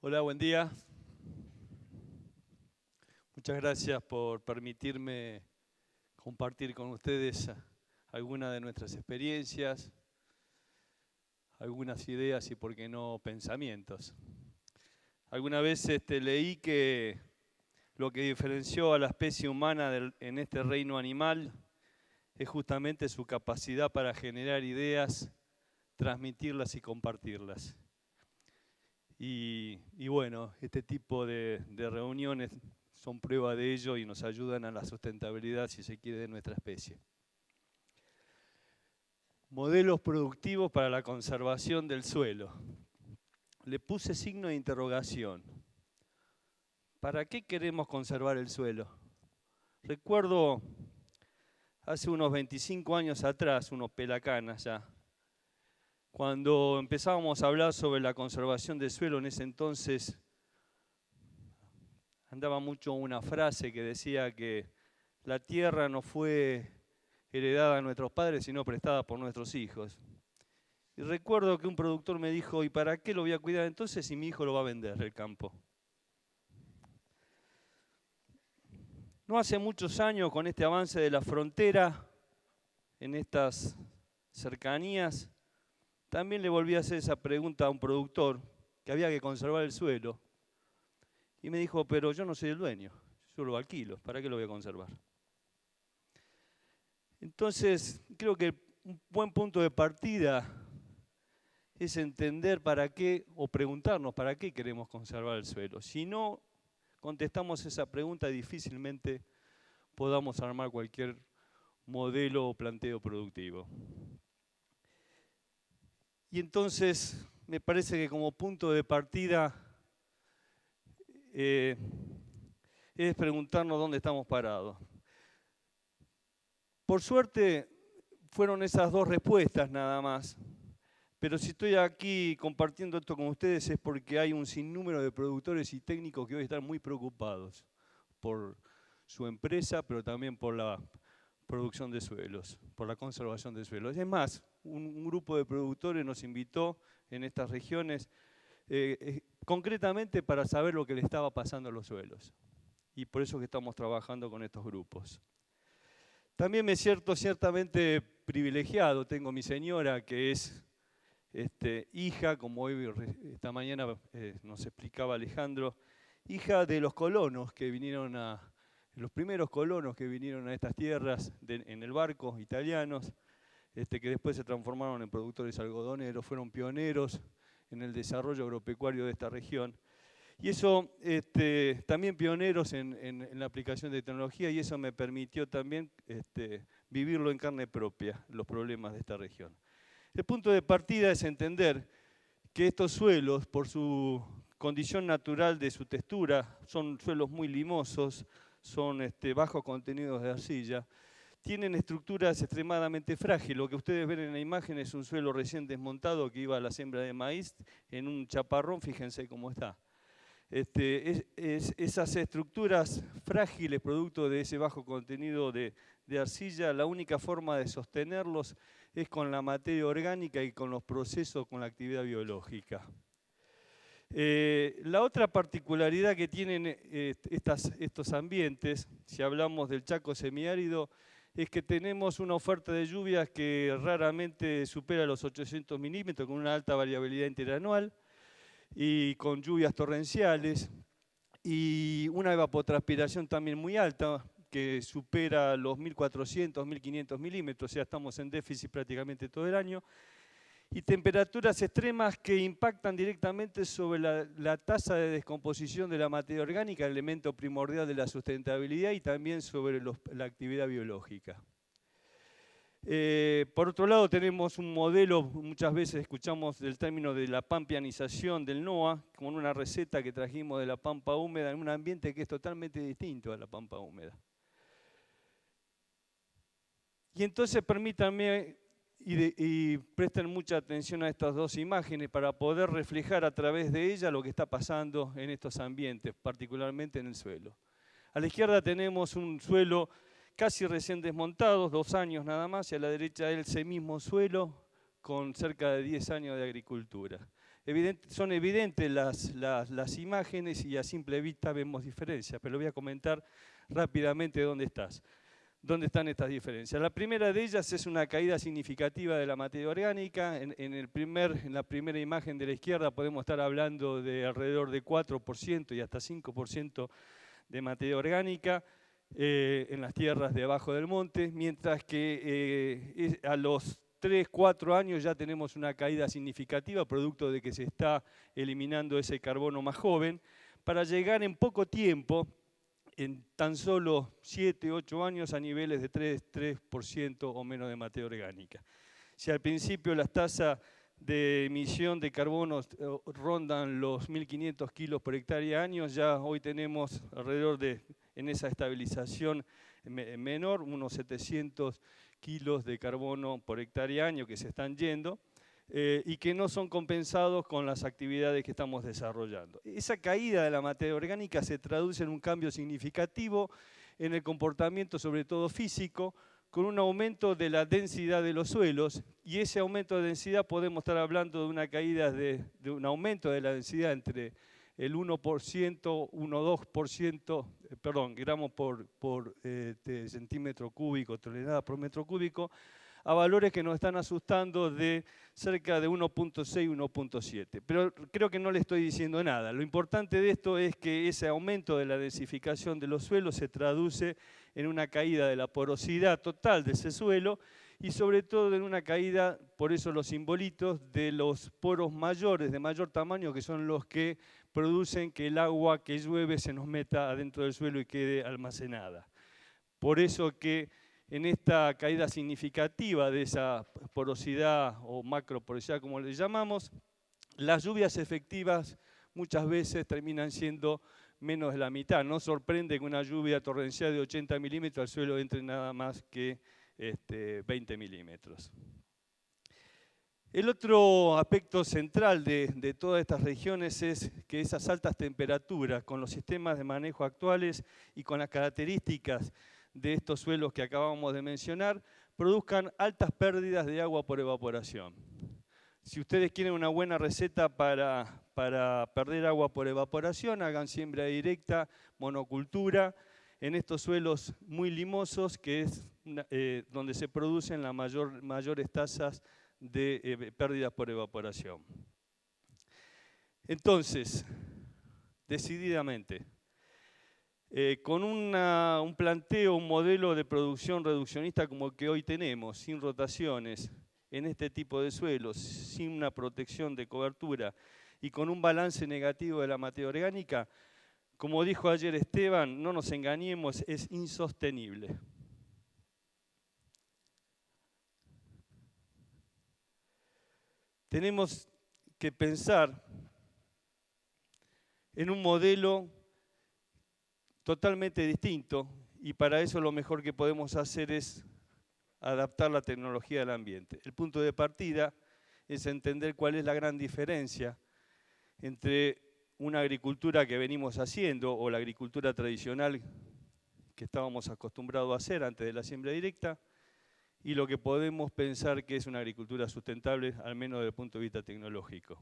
Hola, buen día. Muchas gracias por permitirme compartir con ustedes algunas de nuestras experiencias, algunas ideas y, por qué no, pensamientos. Alguna vez leí que lo que diferenció a la especie humana en este reino animal es justamente su capacidad para generar ideas, transmitirlas y compartirlas. Y bueno, este tipo de reuniones son prueba de ello y nos ayudan a la sustentabilidad, si se quiere, de nuestra especie. Modelos productivos para la conservación del suelo. Le puse signo de interrogación. ¿Para qué queremos conservar el suelo? Recuerdo hace unos 25 años atrás, unos pelacanas ya, cuando empezábamos a hablar sobre la conservación del suelo. En ese entonces andaba mucho una frase que decía que la tierra no fue heredada a nuestros padres, sino prestada por nuestros hijos. Y recuerdo que un productor me dijo, ¿y para qué lo voy a cuidar entonces si mi hijo lo va a vender el campo? No hace muchos años, con este avance de la frontera, en estas cercanías, también le volví a hacer esa pregunta a un productor, que había que conservar el suelo. Y me dijo, pero yo no soy el dueño, yo lo alquilo, ¿para qué lo voy a conservar? Entonces, creo que un buen punto de partida es entender para qué, o preguntarnos para qué queremos conservar el suelo. Si no contestamos esa pregunta, difícilmente podamos armar cualquier modelo o planteo productivo. Y entonces, me parece que como punto de partida es preguntarnos dónde estamos parados. Por suerte, fueron esas dos respuestas nada más. Pero si estoy aquí compartiendo esto con ustedes es porque hay un sinnúmero de productores y técnicos que hoy están muy preocupados por su empresa, pero también por la producción de suelos, por la conservación de suelos. Es más, un grupo de productores nos invitó en estas regiones concretamente para saber lo que le estaba pasando a los suelos. Y por eso que estamos trabajando con estos grupos. También me siento ciertamente privilegiado. Tengo mi señora que es hija, como hoy esta mañana nos explicaba Alejandro, hija de los colonos que vinieron los primeros colonos que vinieron a estas tierras en el barco, italianos, que después se transformaron en productores algodoneros, fueron pioneros en el desarrollo agropecuario de esta región. Y eso, también pioneros en la aplicación de tecnología, y eso me permitió también vivirlo en carne propia, los problemas de esta región. El punto de partida es entender que estos suelos, por su condición natural de su textura, son suelos muy limosos, son bajos contenidos de arcilla, tienen estructuras extremadamente frágiles. Lo que ustedes ven en la imagen es un suelo recién desmontado que iba a la siembra de maíz en un chaparrón, fíjense cómo está. Esas estructuras frágiles, producto de ese bajo contenido de arcilla, la única forma de sostenerlos es con la materia orgánica y con los procesos, con la actividad biológica. La otra particularidad que tienen estos ambientes, si hablamos del Chaco semiárido, es que tenemos una oferta de lluvias que raramente supera los 800 milímetros, con una alta variabilidad interanual y con lluvias torrenciales, y una evapotranspiración también muy alta, que supera los 1.400, 1.500 milímetros, o sea, estamos en déficit prácticamente todo el año, y temperaturas extremas que impactan directamente sobre la tasa de descomposición de la materia orgánica, el elemento primordial de la sustentabilidad, y también sobre la actividad biológica. Por otro lado, tenemos un modelo, muchas veces escuchamos del término de la pampeanización del NOA, con una receta que trajimos de la pampa húmeda en un ambiente que es totalmente distinto a la pampa húmeda. Y entonces permítanme y presten mucha atención a estas dos imágenes para poder reflejar a través de ellas lo que está pasando en estos ambientes, particularmente en el suelo. A la izquierda tenemos un suelo casi recién desmontado, 2 años nada más, y a la derecha ese mismo suelo con cerca de 10 años de agricultura. Son evidentes las imágenes y a simple vista vemos diferencias, pero voy a comentar rápidamente dónde están estas diferencias. La primera de ellas es una caída significativa de la materia orgánica. En la primera imagen de la izquierda podemos estar hablando de alrededor de 4% y hasta 5% de materia orgánica en las tierras de abajo del monte, mientras que a los 3, 4 años ya tenemos una caída significativa, producto de que se está eliminando ese carbono más joven, para llegar en poco tiempo, en tan solo 7, 8 años, a niveles de 3% o menos de materia orgánica. Si al principio las tasas de emisión de carbono rondan los 1.500 kilos por hectárea año, ya hoy tenemos alrededor de, en esa estabilización menor, unos 700 kilos de carbono por hectárea año que se están yendo y que no son compensados con las actividades que estamos desarrollando. Esa caída de la materia orgánica se traduce en un cambio significativo en el comportamiento, sobre todo físico, con un aumento de la densidad de los suelos, y ese aumento de densidad podemos estar hablando de una caída de un aumento de la densidad entre el 1%, 1,2%, gramos por centímetro cúbico, tonelada por metro cúbico, a valores que nos están asustando de cerca de 1,6, 1,7. Pero creo que no le estoy diciendo nada. Lo importante de esto es que ese aumento de la densificación de los suelos se traduce en una caída de la porosidad total de ese suelo y sobre todo en una caída, por eso los simbolitos, de los poros mayores, de mayor tamaño, que son los que producen que el agua que llueve se nos meta adentro del suelo y quede almacenada. Por eso que en esta caída significativa de esa porosidad o macroporosidad, como le llamamos, las lluvias efectivas muchas veces terminan siendo menos de la mitad. No sorprende que una lluvia torrencial de 80 milímetros al suelo entre nada más que 20 milímetros. El otro aspecto central de todas estas regiones es que esas altas temperaturas, con los sistemas de manejo actuales y con las características de estos suelos que acabamos de mencionar, produzcan altas pérdidas de agua por evaporación. Si ustedes quieren una buena receta para perder agua por evaporación, hagan siembra directa, monocultura, en estos suelos muy limosos, que es donde se producen las mayores tasas de pérdidas por evaporación. Entonces, decididamente, con un planteo, un modelo de producción reduccionista como el que hoy tenemos, sin rotaciones, en este tipo de suelos, sin una protección de cobertura y con un balance negativo de la materia orgánica, como dijo ayer Esteban, no nos engañemos, es insostenible. Tenemos que pensar en un modelo totalmente distinto y para eso lo mejor que podemos hacer es adaptar la tecnología al ambiente. El punto de partida es entender cuál es la gran diferencia entre una agricultura que venimos haciendo o la agricultura tradicional que estábamos acostumbrados a hacer antes de la siembra directa y lo que podemos pensar que es una agricultura sustentable, al menos desde el punto de vista tecnológico.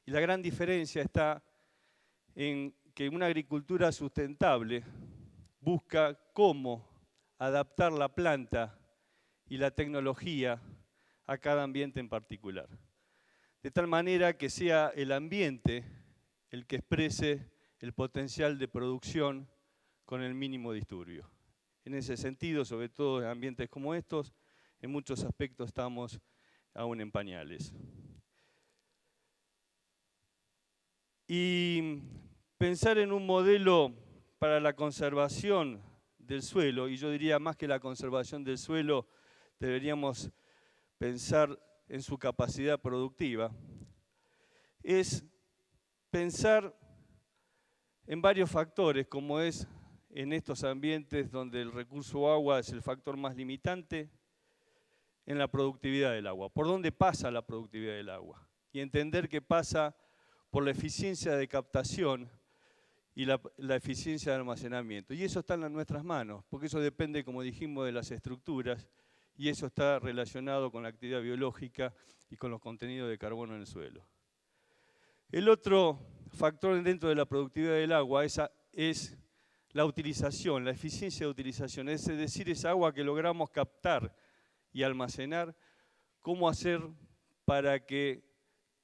Y la gran diferencia está en que una agricultura sustentable busca cómo adaptar la planta y la tecnología a cada ambiente en particular. De tal manera que sea el ambiente el que exprese el potencial de producción con el mínimo disturbio. En ese sentido, sobre todo en ambientes como estos, en muchos aspectos estamos aún en pañales. Y pensar en un modelo para la conservación del suelo, y yo diría más que la conservación del suelo, deberíamos pensar en su capacidad productiva, es pensar en varios factores, como es en estos ambientes donde el recurso agua es el factor más limitante, en la productividad del agua. ¿Por dónde pasa la productividad del agua? Y entender que pasa por la eficiencia de captación y la eficiencia de almacenamiento. Y eso está en nuestras manos, porque eso depende, como dijimos, de las estructuras, y eso está relacionado con la actividad biológica y con los contenidos de carbono en el suelo. El otro factor dentro de la productividad del agua es la utilización, la eficiencia de utilización, es decir, esa agua que logramos captar y almacenar, cómo hacer para que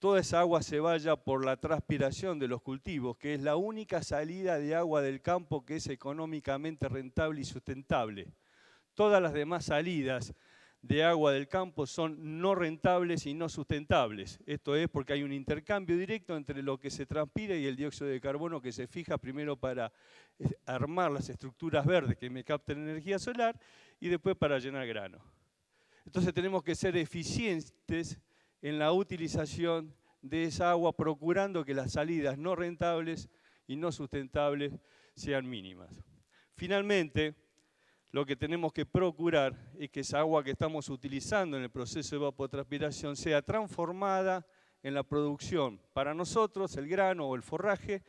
toda esa agua se vaya por la transpiración de los cultivos, que es la única salida de agua del campo que es económicamente rentable y sustentable. Todas las demás salidas de agua del campo son no rentables y no sustentables. Esto es porque hay un intercambio directo entre lo que se transpira y el dióxido de carbono que se fija primero para armar las estructuras verdes que me captan energía solar y después para llenar grano. Entonces tenemos que ser eficientes en la utilización de esa agua, procurando que las salidas no rentables y no sustentables sean mínimas. Finalmente, lo que tenemos que procurar es que esa agua que estamos utilizando en el proceso de evapotranspiración sea transformada en la producción para nosotros, el grano o el forraje,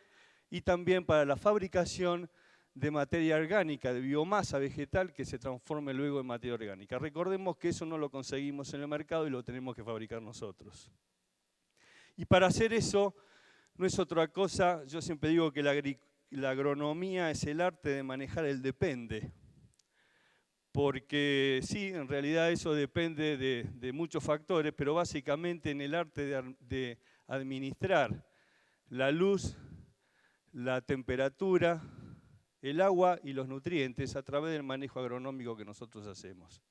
y también para la fabricación de materia orgánica, de biomasa vegetal que se transforme luego en materia orgánica. Recordemos que eso no lo conseguimos en el mercado y lo tenemos que fabricar nosotros. Y para hacer eso no es otra cosa, yo siempre digo que la agronomía es el arte de manejar el depende. Porque sí, en realidad eso depende de muchos factores, pero básicamente en el arte de administrar la luz, la temperatura, el agua y los nutrientes a través del manejo agronómico que nosotros hacemos,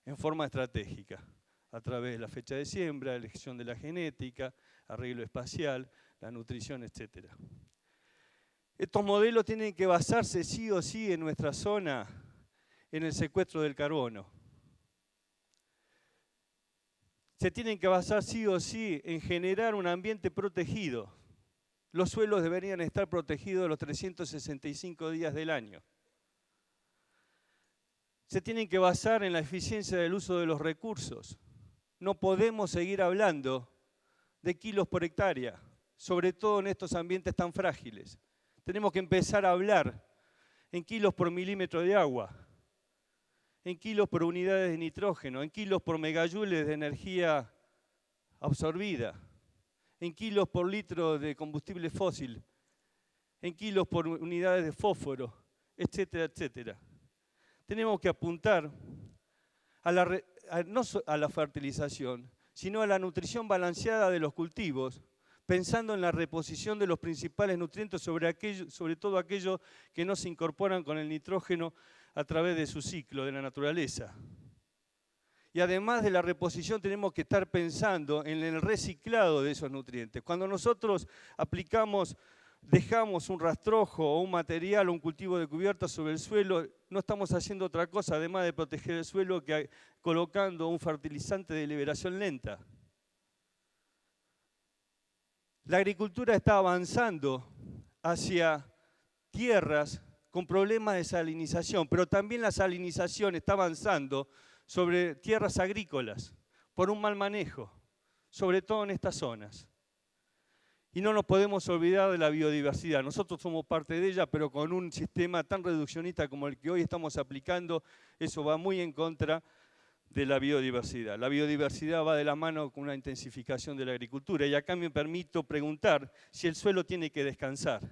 en forma estratégica, a través de la fecha de siembra, elección de la genética, arreglo espacial, la nutrición, etc. Estos modelos tienen que basarse sí o sí en nuestra zona, en el secuestro del carbono. Se tienen que basar sí o sí en generar un ambiente protegido. Los suelos deberían estar protegidos los 365 días del año. Se tienen que basar en la eficiencia del uso de los recursos. No podemos seguir hablando de kilos por hectárea, sobre todo en estos ambientes tan frágiles. Tenemos que empezar a hablar en kilos por milímetro de agua, en kilos por unidades de nitrógeno, en kilos por megajoules de energía absorbida, en kilos por litro de combustible fósil, en kilos por unidades de fósforo, etcétera, etcétera. Tenemos que apuntar no a la fertilización, sino a la nutrición balanceada de los cultivos, pensando en la reposición de los principales nutrientes, sobre todo aquellos que no se incorporan con el nitrógeno a través de su ciclo de la naturaleza. Y además de la reposición tenemos que estar pensando en el reciclado de esos nutrientes. Cuando nosotros dejamos un rastrojo o un material o un cultivo de cubierta sobre el suelo, no estamos haciendo otra cosa además de proteger el suelo que colocando un fertilizante de liberación lenta. La agricultura está avanzando hacia tierras con problemas de salinización, pero también la salinización está avanzando sobre tierras agrícolas por un mal manejo, sobre todo en estas zonas. Y no nos podemos olvidar de la biodiversidad. Nosotros somos parte de ella, pero con un sistema tan reduccionista como el que hoy estamos aplicando, eso va muy en contra de la biodiversidad. La biodiversidad va de la mano con una intensificación de la agricultura. Y acá me permito preguntar si el suelo tiene que descansar.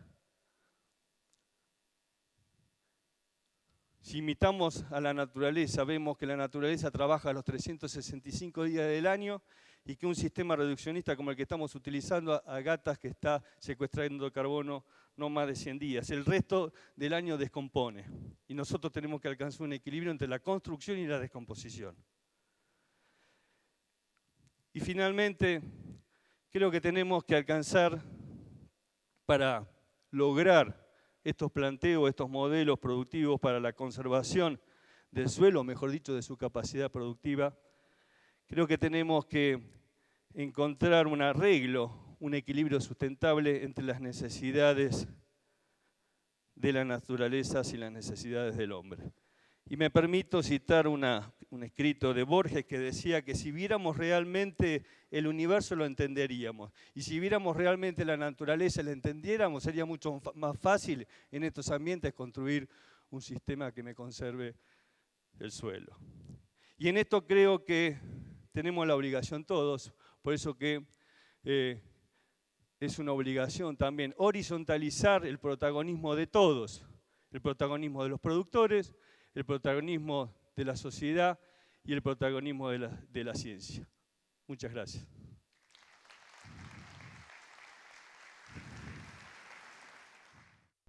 Si imitamos a la naturaleza, vemos que la naturaleza trabaja los 365 días del año y que un sistema reduccionista como el que estamos utilizando a gatas que está secuestrando carbono no más de 100 días. El resto del año descompone y nosotros tenemos que alcanzar un equilibrio entre la construcción y la descomposición. Y finalmente, creo que tenemos que alcanzar para lograr estos planteos, estos modelos productivos para la conservación del suelo, mejor dicho, de su capacidad productiva, creo que tenemos que encontrar un arreglo, un equilibrio sustentable entre las necesidades de la naturaleza y las necesidades del hombre. Y me permito citar un escrito de Borges que decía que si viéramos realmente el universo lo entenderíamos. Y si viéramos realmente la naturaleza la entendiéramos, sería mucho más fácil en estos ambientes construir un sistema que me conserve el suelo. Y en esto creo que tenemos la obligación todos, por eso que es una obligación también horizontalizar el protagonismo de todos, el protagonismo de los productores, el protagonismo de la sociedad y el protagonismo de la ciencia. Muchas gracias.